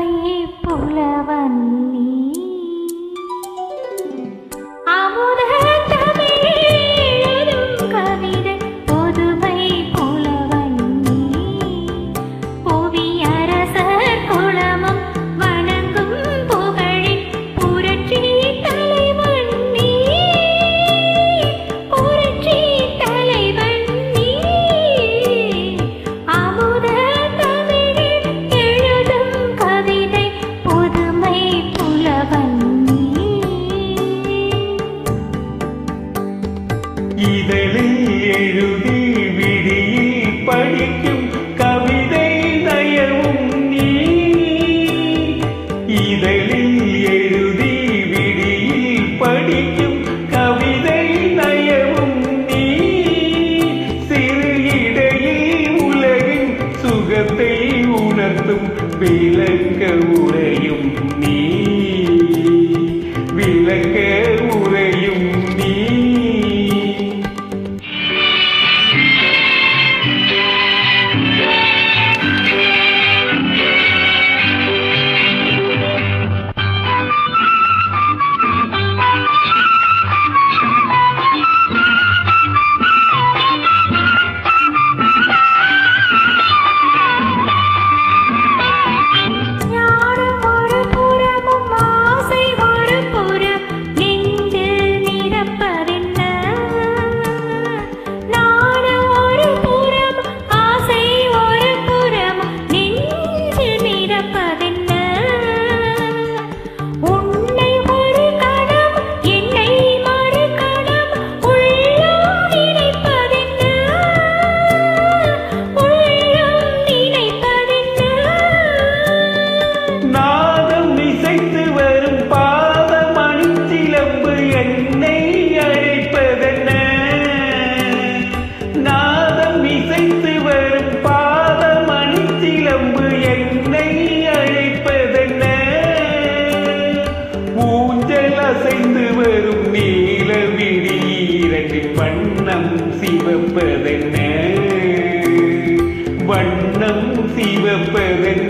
புதுமை புலவன் நீ அமுத தமிழெழுதும் கவிதை புதுமை புலவன் நீ புவியரசர் குலமும் வணங்கும் புகழின் புரட்சி தலைவன் நீ புரட்சி தலைவன் நீ அமுத இதழில் எழுதி விடியில் படிக்கும் கவிதை நயவும் நீ இதழில் எழுதி விடியில் படிக்கும் கவிதை நயவும் நீ சிறு இடையில் உலகின் சுகத்தை உணர்த்தும் விளக்க உரையும் நீ விளக்க உரையும் நீ அசைந்து வரும் நீல விழிரண்டின் வண்ணம் சிவப்பதென்ன வண்ணம் சிவப்பதென்ன